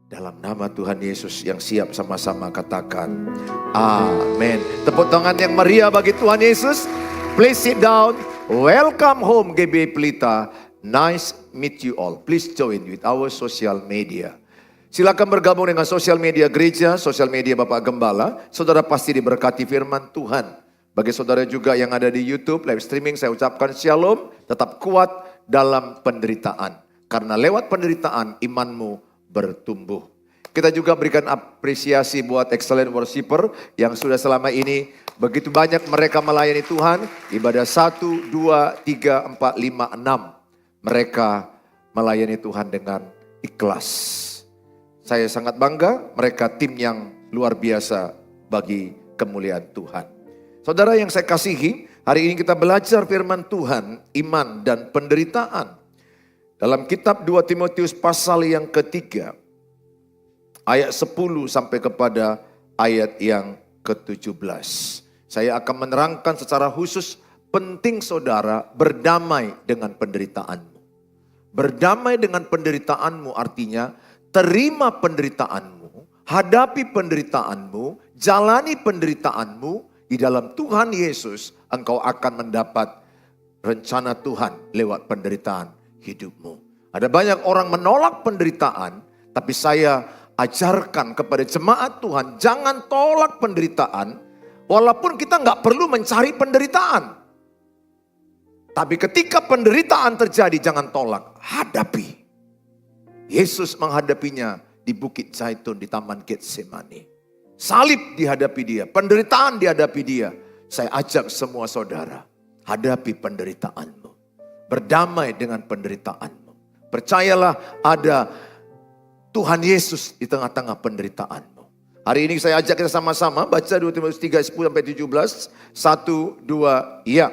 Dalam nama Tuhan Yesus yang siap sama-sama katakan amin. Tepuk tangan yang meriah bagi Tuhan Yesus. Please sit down. Welcome home GBI Pelita. Nice meet you all. Please join with our social media. Silakan bergabung dengan sosial media gereja, sosial media Bapak Gembala. Saudara pasti diberkati firman Tuhan. Bagi saudara juga yang ada di YouTube live streaming, saya ucapkan shalom. Tetap kuat dalam penderitaan. Karena lewat penderitaan imanmu bertumbuh. Kita juga berikan apresiasi buat excellent worshiper yang sudah selama ini begitu banyak mereka melayani Tuhan. Ibadah 1, 2, 3, 4, 5, 6. Mereka melayani Tuhan dengan ikhlas. Saya sangat bangga, mereka tim yang luar biasa bagi kemuliaan Tuhan. Saudara yang saya kasihi, hari ini kita belajar firman Tuhan, iman dan penderitaan. Dalam kitab 2 Timotius pasal yang ketiga, ayat 10 sampai kepada ayat yang ke-17. Saya akan menerangkan secara khusus penting saudara berdamai dengan penderitaanmu. Berdamai dengan penderitaanmu artinya terima penderitaanmu, hadapi penderitaanmu, jalani penderitaanmu. Di dalam Tuhan Yesus engkau akan mendapat rencana Tuhan lewat penderitaan hidupmu. Ada banyak orang menolak penderitaan, tapi saya ajarkan kepada jemaat Tuhan, jangan tolak penderitaan, walaupun kita nggak perlu mencari penderitaan. Tapi ketika penderitaan terjadi, jangan tolak, hadapi. Yesus menghadapinya di Bukit Zaitun, di Taman Getsemani. Salib dihadapi dia, penderitaan dihadapi dia. Saya ajak semua saudara, hadapi penderitaanmu. Berdamai dengan penderitaanmu. Percayalah ada Tuhan Yesus di tengah-tengah penderitaanmu. Hari ini saya ajak kita sama-sama baca 2 Timotius 3, 10-17. 1, 2, ya.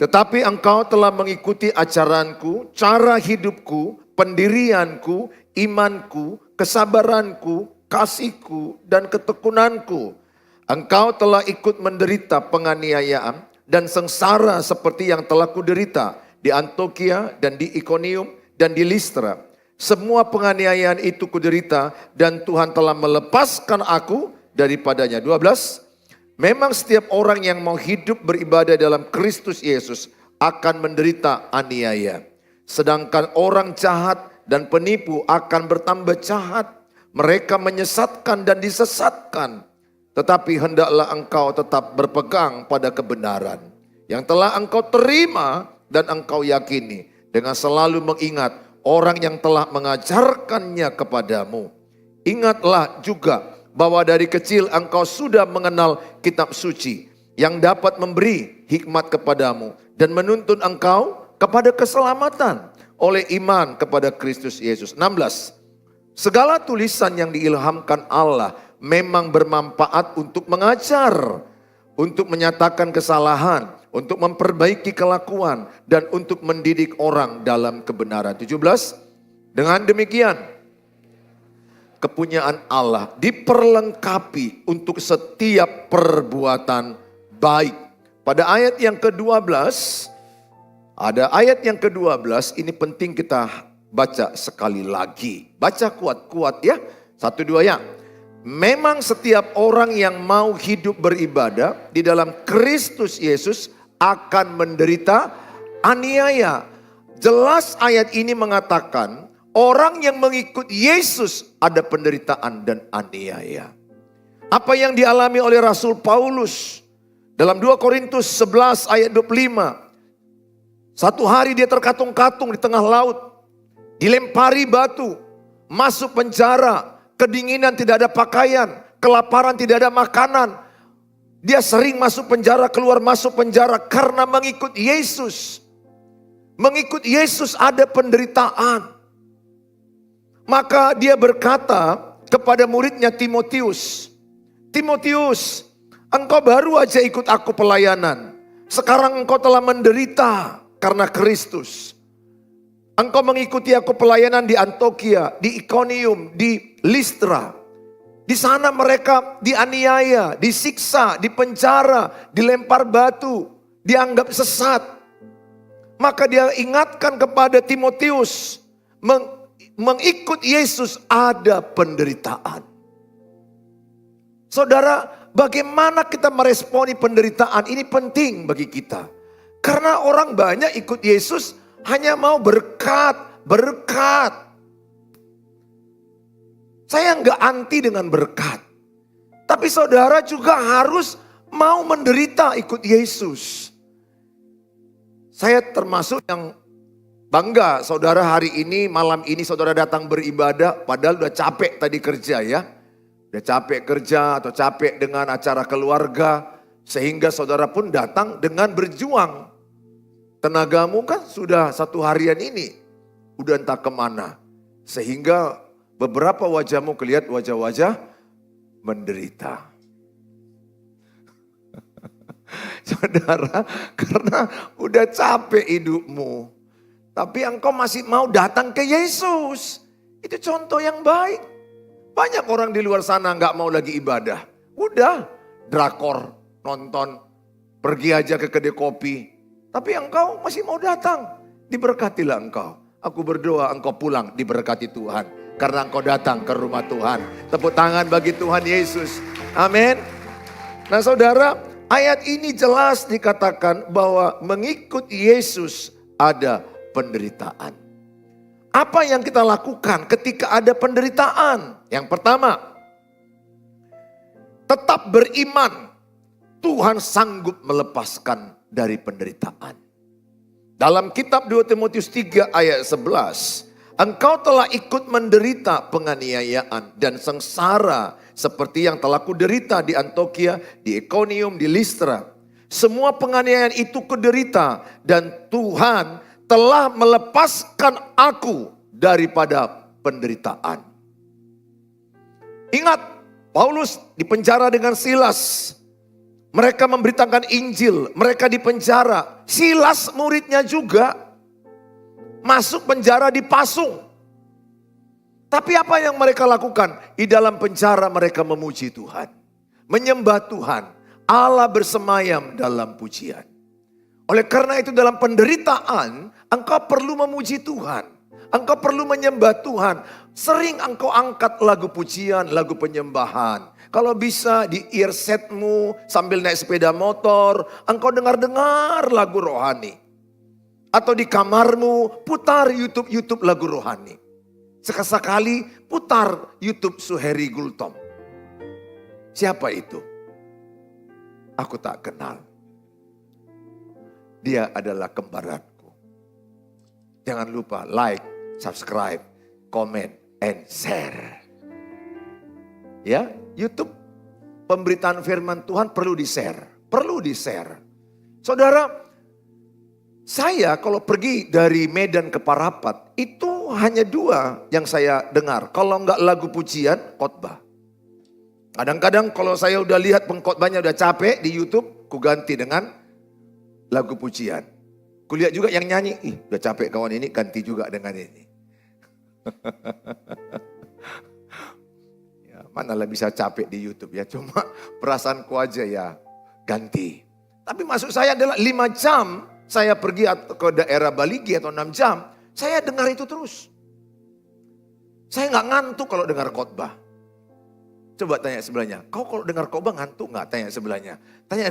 Tetapi engkau telah mengikuti ajaranku, cara hidupku, pendirianku, imanku, kesabaranku, kasihku, dan ketekunanku. Engkau telah ikut menderita penganiayaan dan sengsara seperti yang telah kuderita di Antiokhia dan di Ikonium dan di Listra. Semua penganiayaan itu kuderita dan Tuhan telah melepaskan aku daripadanya. 12. Memang setiap orang yang mau hidup beribadah dalam Kristus Yesus akan menderita aniaya. Sedangkan orang jahat dan penipu akan bertambah jahat. Mereka menyesatkan dan disesatkan. Tetapi hendaklah engkau tetap berpegang pada kebenaran yang telah engkau terima dan engkau yakini, dengan selalu mengingat orang yang telah mengajarkannya kepadamu. Ingatlah juga bahwa dari kecil engkau sudah mengenal kitab suci yang dapat memberi hikmat kepadamu dan menuntun engkau kepada keselamatan oleh iman kepada Kristus Yesus. 16. Segala tulisan yang diilhamkan Allah memang bermanfaat untuk mengajar, untuk menyatakan kesalahan, untuk memperbaiki kelakuan, dan untuk mendidik orang dalam kebenaran. 17. Dengan demikian, kepunyaan Allah diperlengkapi untuk setiap perbuatan baik. Pada ayat yang ke-12, ada ayat yang ke-12, ini penting kita baca sekali lagi. Baca kuat-kuat ya. 1, 2 ya. Memang setiap orang yang mau hidup beribadah di dalam Kristus Yesus akan menderita aniaya. Jelas ayat ini mengatakan orang yang mengikut Yesus ada penderitaan dan aniaya. Apa yang dialami oleh Rasul Paulus dalam 2 Korintus 11 ayat 25. Satu hari dia terkatung-katung di tengah laut, dilempari batu, masuk penjara, kedinginan tidak ada pakaian, kelaparan tidak ada makanan. Dia sering masuk penjara, keluar masuk penjara karena mengikut Yesus. Mengikut Yesus ada penderitaan. Maka dia berkata kepada muridnya Timotius, Timotius, engkau baru aja ikut aku pelayanan. Sekarang engkau telah menderita karena Kristus. Engkau mengikuti aku pelayanan di Antiokhia, di Ikonium, di Listra. Di sana mereka dianiaya, disiksa, dipenjara, dilempar batu, dianggap sesat. Maka dia ingatkan kepada Timotius, mengikut Yesus ada penderitaan. Saudara, bagaimana kita meresponi penderitaan ini penting bagi kita. Karena orang banyak ikut Yesus hanya mau berkat. Saya nggak anti dengan berkat. Tapi saudara juga harus mau menderita ikut Yesus. Saya termasuk yang bangga saudara hari ini, malam ini saudara datang beribadah. Padahal udah capek tadi kerja ya. Udah capek kerja atau capek dengan acara keluarga. Sehingga saudara pun datang dengan berjuang. Tenagamu kan sudah satu harian ini. Udah entah kemana. Sehingga beberapa wajahmu kelihatan wajah-wajah menderita. Saudara, karena udah capek hidupmu. Tapi engkau masih mau datang ke Yesus. Itu contoh yang baik. Banyak orang di luar sana gak mau lagi ibadah. Udah, drakor, nonton, pergi aja ke kedai kopi. Tapi engkau masih mau datang. Diberkatilah engkau. Aku berdoa engkau pulang diberkati Tuhan. Karena engkau datang ke rumah Tuhan. Tepuk tangan bagi Tuhan Yesus. Amin. Nah saudara, ayat ini jelas dikatakan bahwa mengikut Yesus ada penderitaan. Apa yang kita lakukan ketika ada penderitaan? Yang pertama, tetap beriman. Tuhan sanggup melepaskan dari penderitaan. Dalam kitab 2 Timotius 3 ayat 11. Engkau telah ikut menderita penganiayaan dan sengsara seperti yang telah kuderita di Antiokhia, di Ikonium, di Listra. Semua penganiayaan itu kuderita dan Tuhan telah melepaskan aku daripada penderitaan. Ingat, Paulus dipenjara dengan Silas. Mereka memberitakan Injil, mereka dipenjara. Silas muridnya juga masuk penjara dipasung. Tapi apa yang mereka lakukan? Di dalam penjara mereka memuji Tuhan. Menyembah Tuhan. Allah bersemayam dalam pujian. Oleh karena itu dalam penderitaan, engkau perlu memuji Tuhan. Engkau perlu menyembah Tuhan. Sering engkau angkat lagu pujian, lagu penyembahan. Kalau bisa di earsetmu sambil naik sepeda motor, engkau dengar-dengar lagu rohani. Atau di kamarmu putar YouTube lagu rohani. Sekali putar YouTube Suheri Gultom. Siapa itu? Aku tak kenal. Dia adalah kembaranku. Jangan lupa like, subscribe, comment, and share. Ya, YouTube pemberitaan firman Tuhan perlu di-share. Perlu di-share. Saudara, saya kalau pergi dari Medan ke Parapat, itu hanya dua yang saya dengar. Kalau enggak lagu pujian, khotbah. Kadang-kadang kalau saya udah lihat pengkhotbahnya udah capek di YouTube, ku ganti dengan lagu pujian. Kulihat juga yang nyanyi, udah capek kawan ini, ganti juga dengan ini. Ya, manalah bisa capek di YouTube ya, cuma perasaanku aja ya ganti. Tapi maksud saya adalah 5 jam saya pergi ke daerah Baligi atau 6 jam, saya dengar itu terus. Saya nggak ngantuk kalau dengar khotbah. Coba tanya sebelahnya, kau kalau dengar khotbah ngantuk nggak? Tanya sebelahnya. Tanya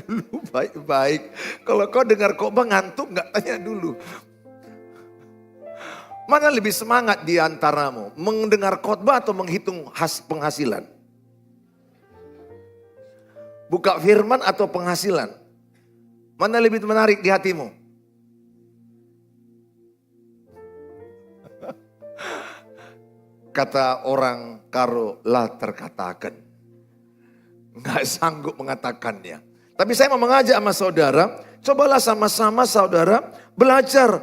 dulu baik-baik. Kalau kau dengar khotbah ngantuk nggak? Tanya dulu. Mana lebih semangat di antaramu? Mendengar khotbah atau menghitung penghasilan? Buka firman atau penghasilan? Mana lebih menarik di hatimu? Kata orang karo lah terkatakan. Nggak sanggup mengatakannya. Tapi saya mau mengajak sama saudara, cobalah sama-sama saudara belajar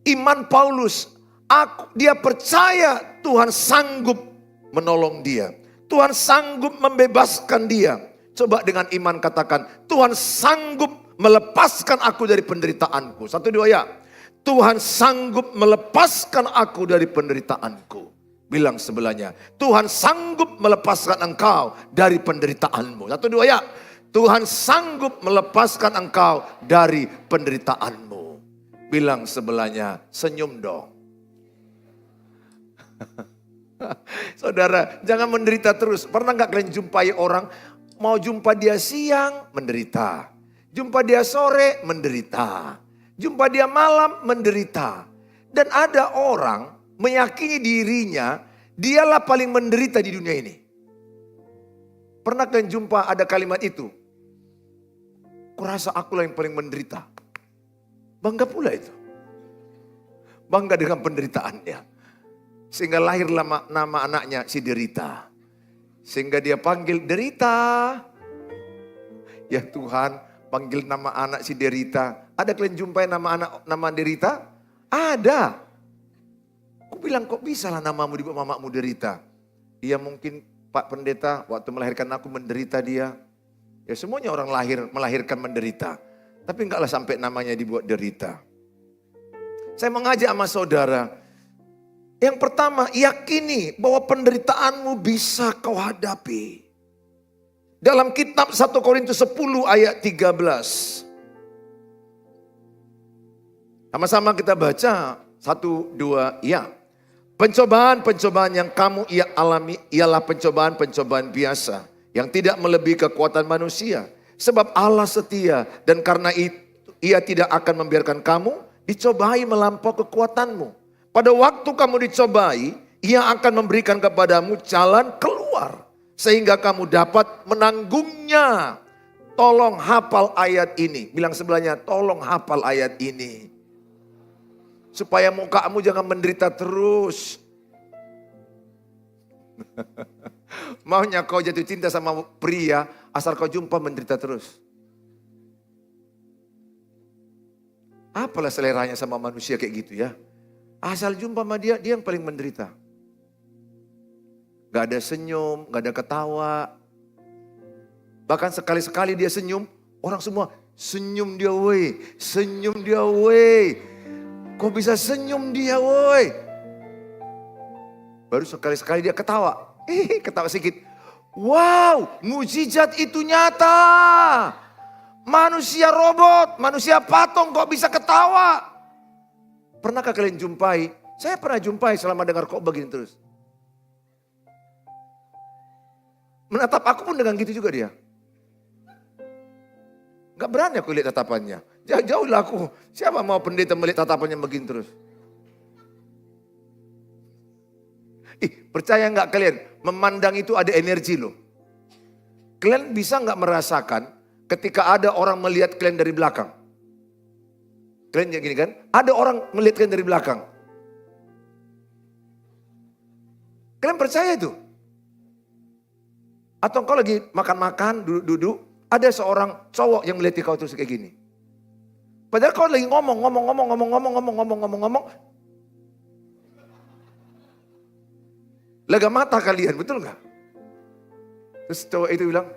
iman Paulus. Dia percaya Tuhan sanggup menolong dia. Tuhan sanggup membebaskan dia. Coba dengan iman katakan, Tuhan sanggup melepaskan aku dari penderitaanku. 1, 2 ya. Tuhan sanggup melepaskan aku dari penderitaanku. Bilang sebelahnya, Tuhan sanggup melepaskan engkau dari penderitaanmu. 1, 2 ya. Tuhan sanggup melepaskan engkau dari penderitaanmu. Bilang sebelahnya, senyum dong. Saudara, jangan menderita terus. Pernah nggak kalian jumpai orang, mau jumpa dia siang, menderita. Jumpa dia sore, menderita. Jumpa dia malam, menderita. Dan ada orang meyakini dirinya, dialah paling menderita di dunia ini. Pernah kalian jumpa ada kalimat itu? Kurasa akulah yang paling menderita. Bangga pula itu. Bangga dengan penderitaannya. Sehingga lahirlah nama anaknya si Derita. Sehingga dia panggil Derita. Ya Tuhan, panggil nama anak si Derita. Ada kalian jumpai nama Derita? Ada. Aku bilang kok bisa lah namamu dibuat mamamu Derita. Iya mungkin Pak Pendeta waktu melahirkan aku menderita dia. Ya semuanya orang melahirkan menderita. Tapi enggaklah sampai namanya dibuat derita. Saya mengajak sama saudara. Yang pertama, yakini bahwa penderitaanmu bisa kau hadapi. Dalam kitab 1 Korintus 10 ayat 13. Sama-sama kita baca. 1, 2, ya. Pencobaan-pencobaan yang kamu alami ialah pencobaan-pencobaan biasa. Yang tidak melebihi kekuatan manusia. Sebab Allah setia dan karena itu Ia tidak akan membiarkan kamu dicobai melampau kekuatanmu. Pada waktu kamu dicobai, Ia akan memberikan kepadamu jalan keluar. Sehingga kamu dapat menanggungnya. Tolong hafal ayat ini. Bilang sebelahnya, tolong hafal ayat ini. Supaya mukamu jangan menderita terus. Maunya kau jatuh cinta sama pria, asal kau jumpa menderita terus. Apalah seleranya sama manusia kayak gitu ya. Asal jumpa sama dia, dia yang paling menderita. Gak ada senyum, gak ada ketawa. Bahkan sekali-sekali dia senyum, orang semua senyum dia woi, senyum dia woi. Kok bisa senyum dia woi? Baru sekali-sekali dia ketawa. Ketawa sedikit. Wow, mukjizat itu nyata. Manusia robot, manusia patung kok bisa ketawa. Pernahkah kalian jumpai? Saya pernah jumpai selama dengar kok begini terus. Menatap aku pun dengan gitu juga dia. Gak berani aku lihat tatapannya. Jauh lah aku. Siapa mau pendeta melihat tatapannya begini terus? Percaya gak kalian? Memandang itu ada energi loh. Kalian bisa gak merasakan ketika ada orang melihat kalian dari belakang? Kalian gini kan? Ada orang melihat kalian dari belakang. Kalian percaya itu? Atau kau lagi makan-makan, duduk-duduk, ada seorang cowok yang melihat kau terus kayak gini. Padahal kau lagi ngomong. Lega mata kalian, betul nggak? Terus cowok itu bilang,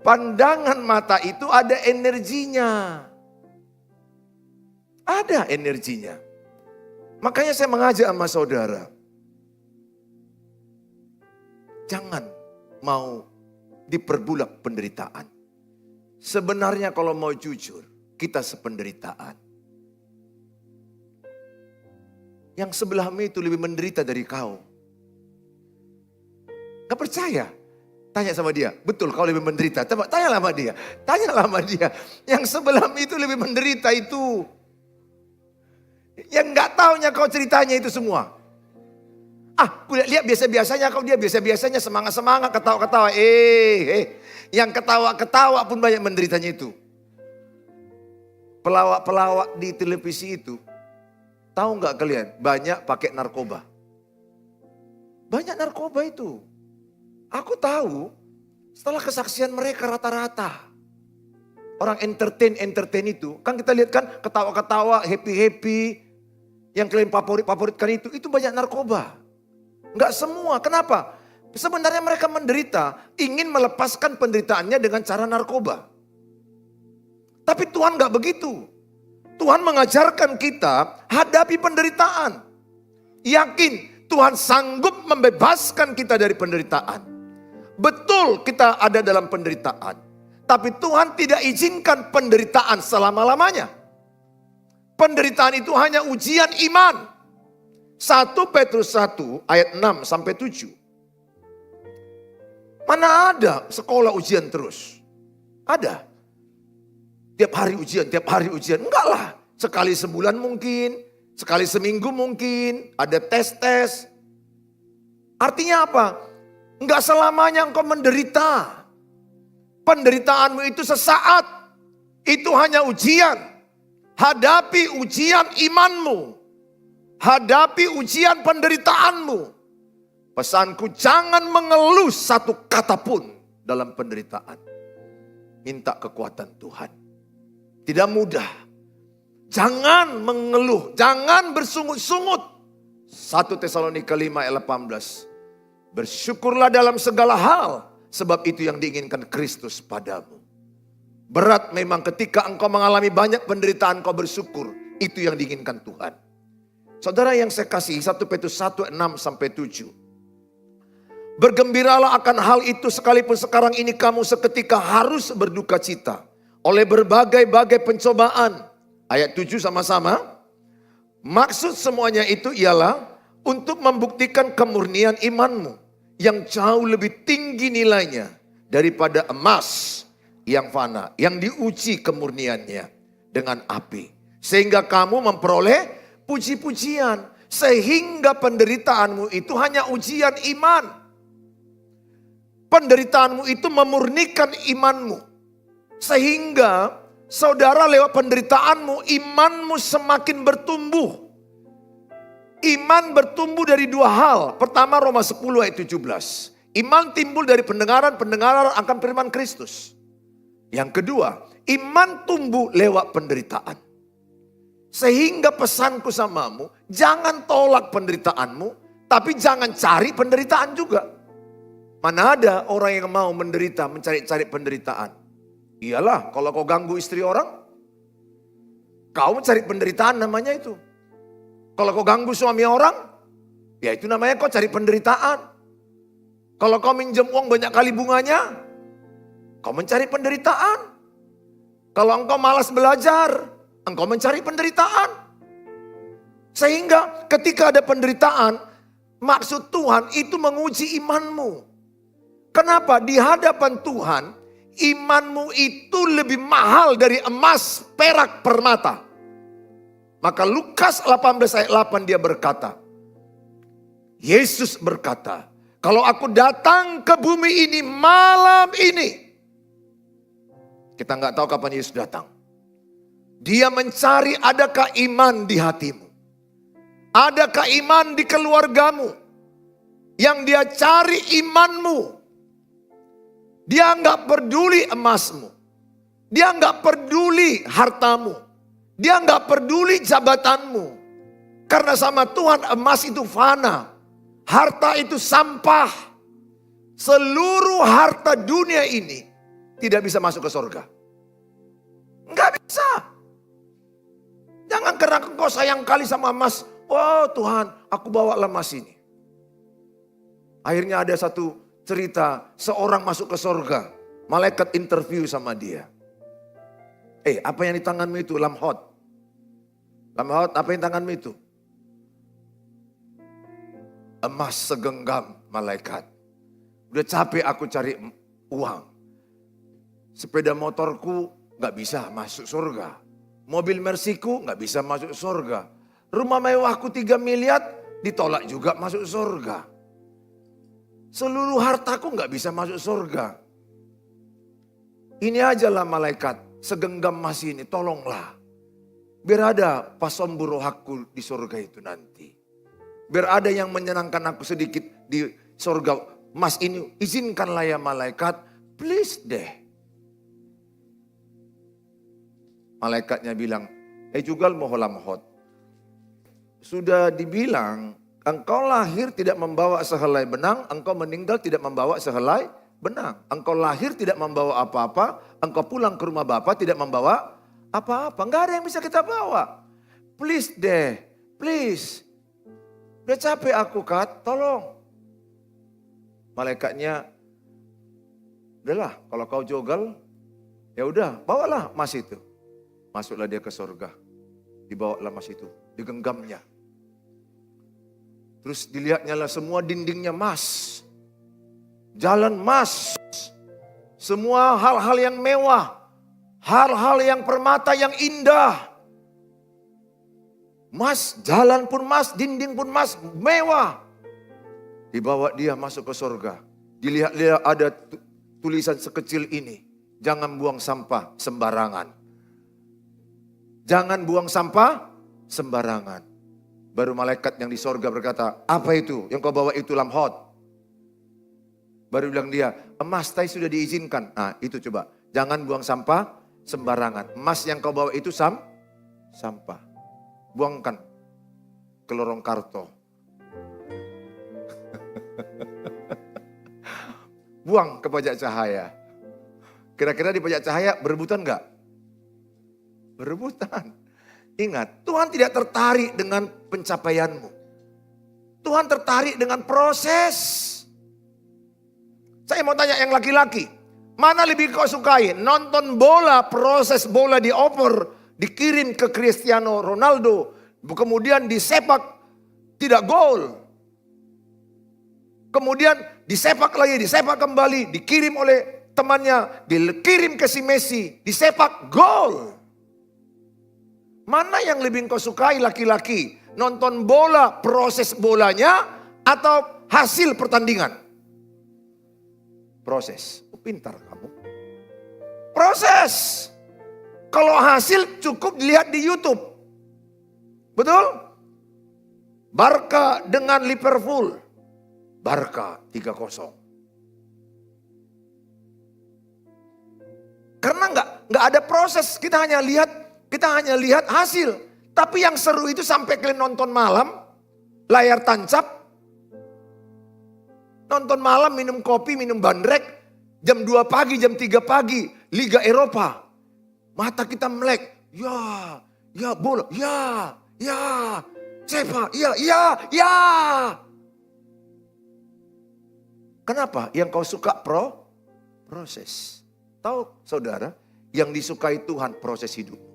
pandangan mata itu ada energinya. Ada energinya. Makanya saya mengajak sama saudara. Jangan mau diperbudak penderitaan. Sebenarnya kalau mau jujur, kita sependeritaan. Yang sebelahmu itu lebih menderita dari kau. Gak percaya? Tanya sama dia, betul kau lebih menderita. Tanyalah sama dia, Yang sebelahmu itu lebih menderita itu. Yang gak taunya kau ceritanya itu semua. Lihat biasa-biasanya kau, dia biasa-biasanya semangat-semangat, ketawa-ketawa. Yang ketawa-ketawa pun banyak menderitanya itu. Pelawak-pelawak di televisi itu, tahu gak kalian, banyak pakai narkoba. Banyak narkoba itu. Aku tahu setelah kesaksian mereka rata-rata. Orang entertain itu. Kan kita lihat kan ketawa-ketawa, happy-happy. Yang kalian favoritkan itu banyak narkoba. Enggak semua, kenapa? Sebenarnya mereka menderita, ingin melepaskan penderitaannya dengan cara narkoba. Tapi Tuhan enggak begitu. Tuhan mengajarkan kita hadapi penderitaan. Yakin Tuhan sanggup membebaskan kita dari penderitaan. Betul kita ada dalam penderitaan. Tapi Tuhan tidak izinkan penderitaan selama-lamanya. penderitaan itu hanya ujian iman. 1 Petrus 1 ayat 6 sampai 7. Mana ada sekolah ujian terus? Ada. Tiap hari ujian, tiap hari ujian. Enggak lah. Sekali sebulan mungkin, sekali seminggu mungkin, ada tes-tes. Artinya apa? Enggak selamanya engkau menderita. Penderitaanmu itu sesaat. Itu hanya ujian. Hadapi ujian imanmu. Hadapi ujian penderitaanmu. Pesanku, jangan mengeluh satu kata pun dalam penderitaan. Minta kekuatan Tuhan. Tidak mudah. Jangan mengeluh, jangan bersungut-sungut. 1 Tesalonika 5 ayat 18. Bersyukurlah dalam segala hal, sebab itu yang diinginkan Kristus padamu. Berat memang ketika engkau mengalami banyak penderitaan, engkau bersyukur. Itu yang diinginkan Tuhan. Saudara yang saya kasih, 1 Petrus 1 6 sampai 7. Bergembiralah akan hal itu sekalipun sekarang ini kamu seketika harus berduka cita. Oleh berbagai-bagai pencobaan. Ayat 7 sama-sama. Maksud semuanya itu ialah untuk membuktikan kemurnian imanmu. Yang jauh lebih tinggi nilainya daripada emas yang fana, yang diuji kemurniannya dengan api. Sehingga kamu memperoleh puji-pujian. Sehingga penderitaanmu itu hanya ujian iman. Penderitaanmu itu memurnikan imanmu. Sehingga saudara lewat penderitaanmu, imanmu semakin bertumbuh. Iman bertumbuh dari dua hal. Pertama Roma 10 ayat 17. Iman timbul dari pendengaran akan firman Kristus. Yang kedua, iman tumbuh lewat penderitaan. Sehingga pesanku samamu, jangan tolak penderitaanmu, tapi jangan cari penderitaan juga. Mana ada orang yang mau menderita, mencari-cari penderitaan. Iyalah, kalau kau ganggu istri orang, kau mencari penderitaan namanya itu. Kalau kau ganggu suami orang, ya itu namanya kau cari penderitaan. Kalau kau minjem uang banyak kali bunganya, kau mencari penderitaan. Kalau engkau malas belajar, engkau mencari penderitaan. Sehingga ketika ada penderitaan, maksud Tuhan itu menguji imanmu. Kenapa? Di hadapan Tuhan, imanmu itu lebih mahal dari emas, perak, permata. Maka Lukas 18 ayat 8 dia berkata, Yesus berkata, kalau aku datang ke bumi ini malam ini. Kita nggak tahu kapan Yesus datang. Dia mencari adakah iman di hatimu. Adakah iman di keluargamu. Yang dia cari imanmu. Dia nggak peduli emasmu. Dia nggak peduli hartamu. Dia nggak peduli jabatanmu. Karena sama Tuhan emas itu fana. Harta itu sampah. Seluruh harta dunia ini tidak bisa masuk ke surga. Nggak bisa. Jangan karena engkau sayang kali sama emas. Oh Tuhan, aku bawa emas ini. Akhirnya ada satu cerita, seorang masuk ke surga. Malaikat interview sama dia. Apa yang di tanganmu itu? Lamhot. Lamhot, apa yang di tanganmu itu? Emas segenggam, malaikat. Udah capek aku cari uang. Sepeda motorku gak bisa masuk surga. Mobil Mercyku gak bisa masuk surga. Rumah mewahku 3 miliar ditolak juga masuk surga. Seluruh hartaku gak bisa masuk surga. Ini ajalah malaikat, segenggam emas ini, tolonglah. Biar ada pasombu rohaku di surga itu nanti. Biar ada yang menyenangkan aku sedikit di surga. Emas ini izinkanlah ya malaikat, please deh. Malaikatnya bilang, jugal moholamhot. Sudah dibilang, engkau lahir tidak membawa sehelai benang, engkau meninggal tidak membawa sehelai benang. Engkau lahir tidak membawa apa-apa, engkau pulang ke rumah Bapa tidak membawa apa-apa. Enggak ada yang bisa kita bawa. Please deh, please. Udah capek aku Kat, tolong. Malaikatnya, udahlah kalau kau jogal, ya udah bawalah emas itu. Masuklah dia ke surga. Dibawalah emas itu, digenggamnya. Terus dilihatnya lah semua dindingnya emas. Jalan emas. Semua hal-hal yang mewah. Hal-hal yang permata yang indah. Emas, jalan pun emas, dinding pun emas, mewah. Dibawa dia masuk ke surga. Dilihat-lihat ada tulisan sekecil ini. Jangan buang sampah sembarangan. Jangan buang sampah sembarangan. Baru malaikat yang di sorga berkata, apa itu yang kau bawa itu lamhot? Baru bilang dia, emas tadi sudah diizinkan. Nah itu coba, jangan buang sampah sembarangan. Emas yang kau bawa itu sampah. Buangkan ke lorong karto. Buang ke pajak cahaya. Kira-kira di pajak cahaya berebutan enggak? Berebutan. Ingat, Tuhan tidak tertarik dengan pencapaianmu. Tuhan tertarik dengan proses. Saya mau tanya yang laki-laki. Mana lebih kau sukai? Nonton bola, proses bola dioper, dikirim ke Cristiano Ronaldo. Kemudian disepak, tidak gol. Kemudian disepak lagi, disepak kembali. Dikirim oleh temannya, dikirim ke si Messi, disepak, gol. Mana yang lebih kau sukai laki-laki? Nonton bola, proses bolanya, atau hasil pertandingan? Proses. Oh, pintar kamu. Proses. Kalau hasil cukup dilihat di YouTube. Betul? Barca dengan Liverpool. Barca 3-0. Karena nggak ada proses, kita hanya lihat hasil. Tapi yang seru itu sampai kalian nonton malam, layar tancap, nonton malam minum kopi, minum bandrek, jam 2 pagi, jam 3 pagi, Liga Eropa. Mata kita melek, ya bola, ya, sepak, ya. Kenapa? Yang kau suka proses. Tahu saudara, yang disukai Tuhan proses hidup.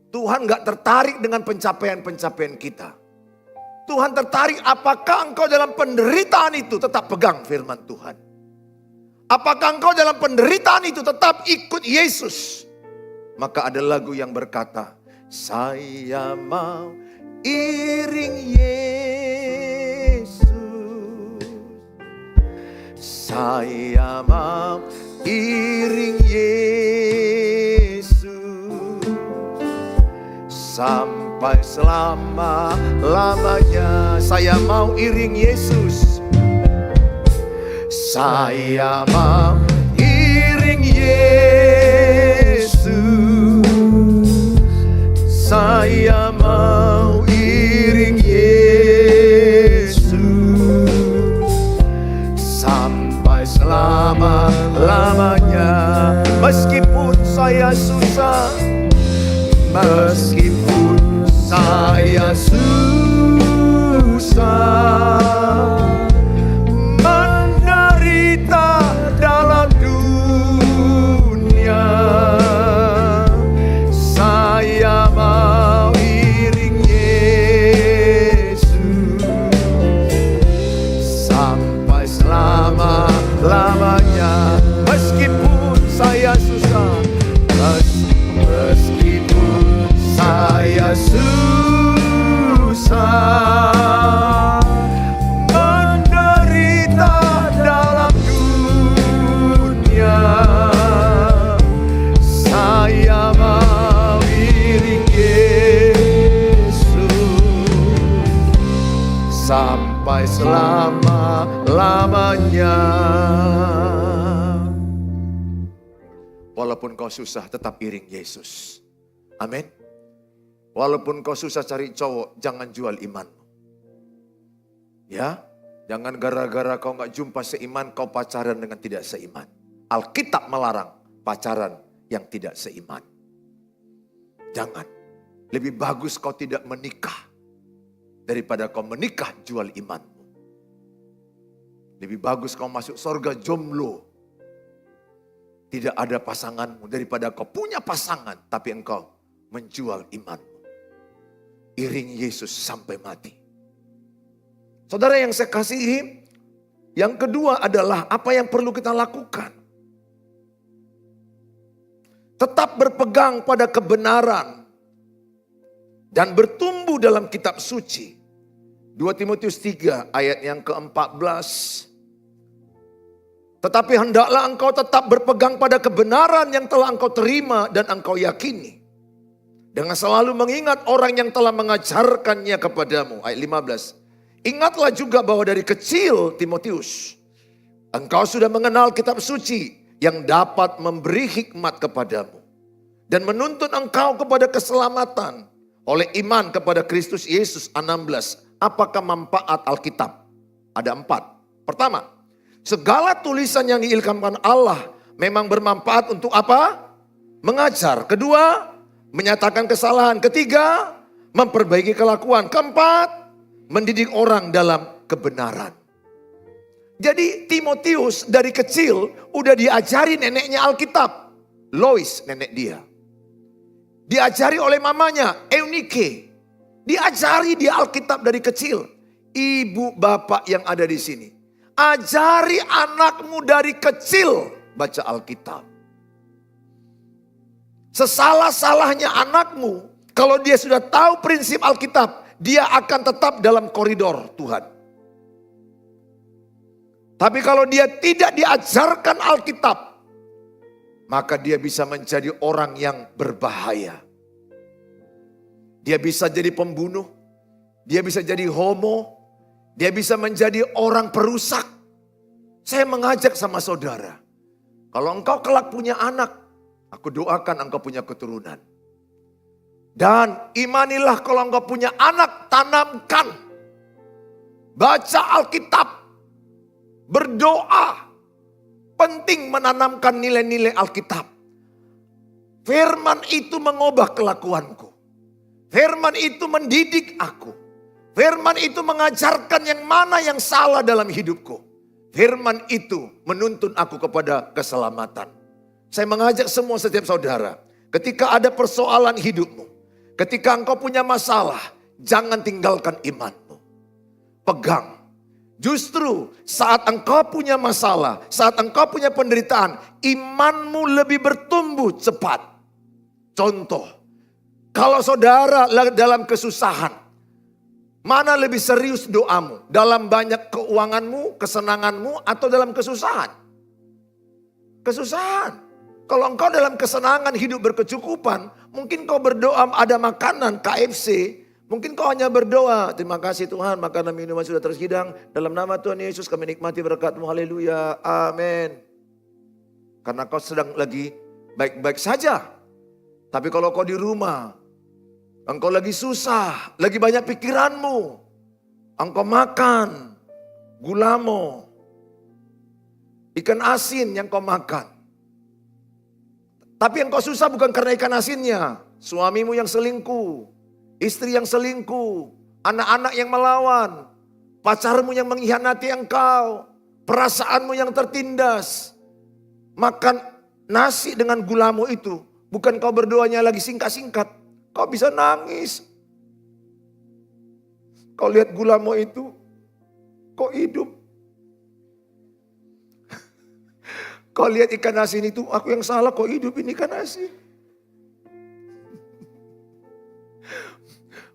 Tuhan gak tertarik dengan pencapaian-pencapaian kita. Tuhan tertarik apakah engkau dalam penderitaan itu tetap pegang firman Tuhan. Apakah engkau dalam penderitaan itu tetap ikut Yesus. Maka ada lagu yang berkata, saya mau iring Yesus. Saya mau iring Yesus sampai selama-lamanya. Saya mau iring Yesus. Saya mau iring Yesus. Saya mau iring Yesus sampai selama-lamanya. Meskipun saya susah, meskipun saya susah, menderita dalam dunia, saya mau iring Yesus sampai selama-lamanya. Meskipun saya susah, meskipun saya susah, menderita dalam dunia, saya mau iring Yesus sampai selama-lamanya. Walaupun kau susah, tetap iring Yesus. Amin. Walaupun kau susah cari cowok, jangan jual imanmu. Ya, jangan gara-gara kau gak jumpa seiman, kau pacaran dengan tidak seiman. Alkitab melarang pacaran yang tidak seiman. Jangan. Lebih bagus kau tidak menikah daripada kau menikah jual imanmu. Lebih bagus kau masuk surga jomblo, tidak ada pasanganmu, daripada kau punya pasangan tapi engkau menjual imanmu. iring Yesus sampai mati. Saudara yang saya kasihi, yang kedua adalah apa yang perlu kita lakukan. Tetap berpegang pada kebenaran dan bertumbuh dalam kitab suci. 2 Timotius 3 ayat yang ke-14. Tetapi hendaklah engkau tetap berpegang pada kebenaran yang telah engkau terima dan engkau yakini. Dengan selalu mengingat orang yang telah mengajarkannya kepadamu. Ayat 15. Ingatlah juga bahwa dari kecil Timotius, engkau sudah mengenal kitab suci yang dapat memberi hikmat kepadamu. Dan menuntun engkau kepada keselamatan oleh iman kepada Kristus Yesus. 16. Apakah manfaat Alkitab? Ada 4. Pertama, segala tulisan yang diilhamkan Allah memang bermanfaat untuk apa? Mengajar. Kedua, menyatakan kesalahan. Ketiga, memperbaiki kelakuan. Keempat, mendidik orang dalam kebenaran. Jadi Timotius dari kecil udah diajari neneknya Alkitab. Lois nenek dia. Diajari oleh mamanya Eunike. Diajari dia Alkitab dari kecil. Ibu bapak yang ada di sini, ajari anakmu dari kecil baca Alkitab. Sesalah-salahnya anakmu, kalau dia sudah tahu prinsip Alkitab, dia akan tetap dalam koridor Tuhan. Tapi kalau dia tidak diajarkan Alkitab, maka dia bisa menjadi orang yang berbahaya. Dia bisa jadi pembunuh, dia bisa jadi homo, dia bisa menjadi orang perusak. Saya mengajak sama saudara, kalau engkau kelak punya anak, aku doakan engkau punya keturunan. Dan imanilah kalau engkau punya anak, tanamkan. Baca Alkitab, berdoa. Penting menanamkan nilai-nilai Alkitab. Firman itu mengubah kelakuanku. Firman itu mendidik aku. Firman itu mengajarkan yang mana yang salah dalam hidupku. Firman itu menuntun aku kepada keselamatan. Saya mengajak semua setiap saudara, ketika ada persoalan hidupmu, ketika engkau punya masalah, jangan tinggalkan imanmu. Pegang. Justru saat engkau punya masalah, saat engkau punya penderitaan, imanmu lebih bertumbuh cepat. Contoh, kalau saudara dalam kesusahan, mana lebih serius doamu? Dalam banyak keuanganmu, kesenanganmu, atau dalam kesusahan? Kesusahan. Kalau engkau dalam kesenangan hidup berkecukupan, mungkin kau berdoa ada makanan KFC, mungkin kau hanya berdoa, terima kasih Tuhan makanan minuman sudah terhidang, dalam nama Tuhan Yesus kami nikmati berkat-Mu, haleluya, amin. Karena kau sedang lagi baik-baik saja. Tapi kalau kau di rumah, engkau lagi susah, lagi banyak pikiranmu, engkau makan gulamo, ikan asin yang kau makan. Tapi engkau susah bukan karena ikan asinnya, suamimu yang selingkuh, istri yang selingkuh, anak-anak yang melawan, pacarmu yang mengkhianati engkau, perasaanmu yang tertindas. Makan nasi dengan gulamo itu, bukan kau berdoanya lagi singkat-singkat, kau bisa nangis. Kau lihat gulamo itu, kau hidup. Kau lihat ikan asin itu, aku yang salah, kau hidup ini ikan asin.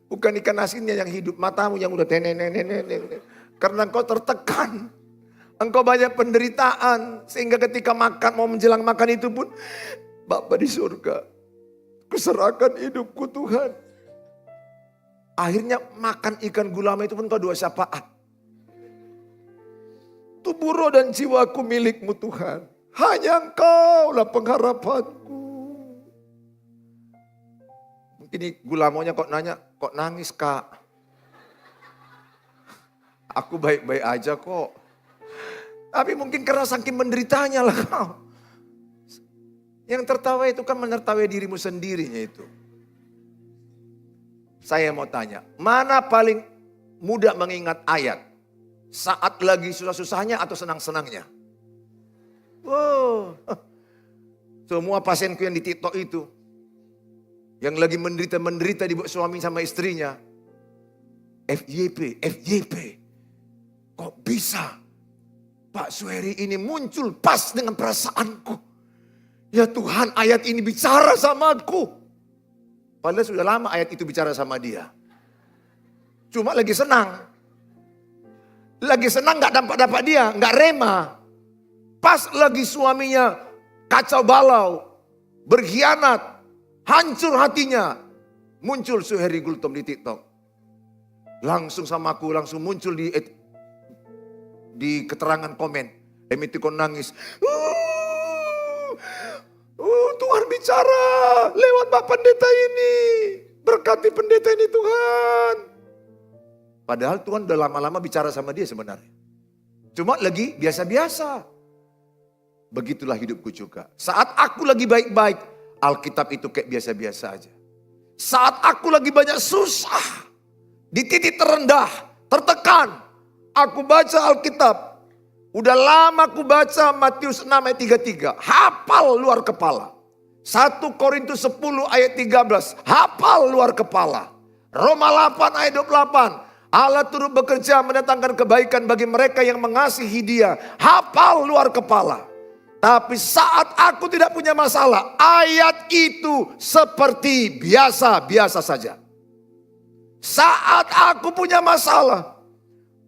Bukan ikan asinnya yang hidup, matamu yang udah nenek. Karena engkau tertekan. Engkau banyak penderitaan. Sehingga ketika makan, mau menjelang makan itu pun, Bapa di surga, kuserahkan hidupku Tuhan. Akhirnya makan ikan gulama itu pun kau doa syafaat. Tubuh roh dan jiwaku milikmu Tuhan. Hanya Engkau lah pengharapanku. Ini gulamonya kok nanya, kok nangis Kak? Aku baik-baik aja kok. Tapi mungkin karena saking menderitanya lah kau. Yang tertawa itu kan menertawai dirimu sendirinya itu. Saya mau tanya, mana paling mudah mengingat ayat? Saat lagi susah-susahnya atau senang-senangnya? Wow. Semua pasienku yang di TikTok itu, yang lagi menderita-menderita di suami sama istrinya, FYP. Kok bisa Pak Suheri ini muncul pas dengan perasaanku. Ya Tuhan, ayat ini bicara sama aku. Padahal sudah lama ayat itu bicara sama dia. Cuma lagi senang. Lagi senang gak dapat dia, gak rema. Pas lagi suaminya kacau balau, berkhianat, hancur hatinya. Muncul Suheri Gultom di TikTok. Langsung sama aku, langsung muncul di keterangan komen. Emitikon nangis. Tuhan bicara lewat Pak Pendeta ini. Berkati pendeta ini Tuhan. Padahal Tuhan udah lama-lama bicara sama dia sebenarnya. Cuma lagi biasa-biasa. Begitulah hidupku juga. Saat aku lagi baik-baik, Alkitab itu kayak biasa-biasa aja. Saat aku lagi banyak susah, di titik terendah, tertekan, aku baca Alkitab. Udah lama aku baca Matius 6 ayat 33. Hafal luar kepala. 1 Korintus 10 ayat 13. Hafal luar kepala. Roma 8 ayat 28. Allah turut bekerja mendatangkan kebaikan bagi mereka yang mengasihi Dia. Hafal luar kepala. Tapi saat aku tidak punya masalah, ayat itu seperti biasa-biasa saja. Saat aku punya masalah,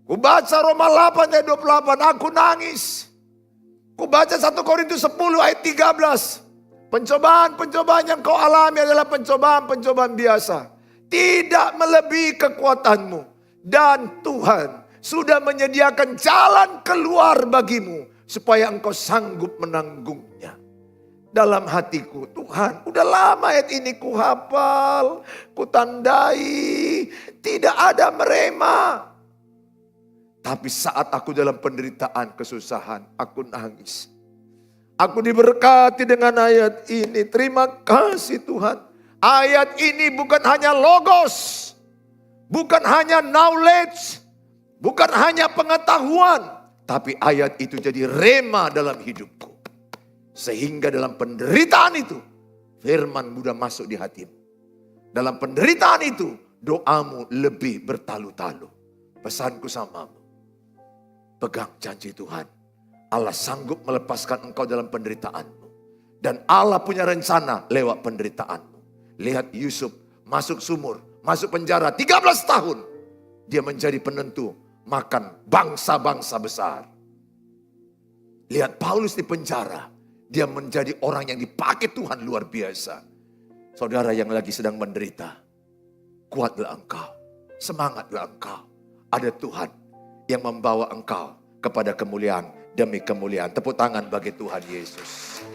ku baca Roma 8 ayat 28, aku nangis. Ku baca 1 Korintus 10 ayat 13. Pencobaan-pencobaan yang kau alami adalah pencobaan-pencobaan biasa. Tidak melebihi kekuatanmu. Dan Tuhan sudah menyediakan jalan keluar bagimu. Supaya engkau sanggup menanggungnya. Dalam hatiku, Tuhan udah lama ayat ini ku hafal, ku tandai, tidak ada merema. Tapi saat aku dalam penderitaan, kesusahan, aku nangis. Aku diberkati dengan ayat ini, terima kasih Tuhan. Ayat ini bukan hanya logos, bukan hanya knowledge, bukan hanya pengetahuan. Tapi ayat itu jadi rema dalam hidupku. Sehingga dalam penderitaan itu, firman mudah masuk di hatimu. Dalam penderitaan itu, doamu lebih bertalu-talu. Pesanku samamu, pegang janji Tuhan. Allah sanggup melepaskan engkau dalam penderitaanmu. Dan Allah punya rencana lewat penderitaanmu. Lihat Yusuf masuk sumur, masuk penjara 13 tahun. Dia menjadi penentu makan bangsa-bangsa besar. Lihat Paulus di penjara. Dia menjadi orang yang dipakai Tuhan luar biasa. Saudara yang lagi sedang menderita, kuatlah engkau, semangatlah engkau. Ada Tuhan yang membawa engkau kepada kemuliaan demi kemuliaan. Tepuk tangan bagi Tuhan Yesus.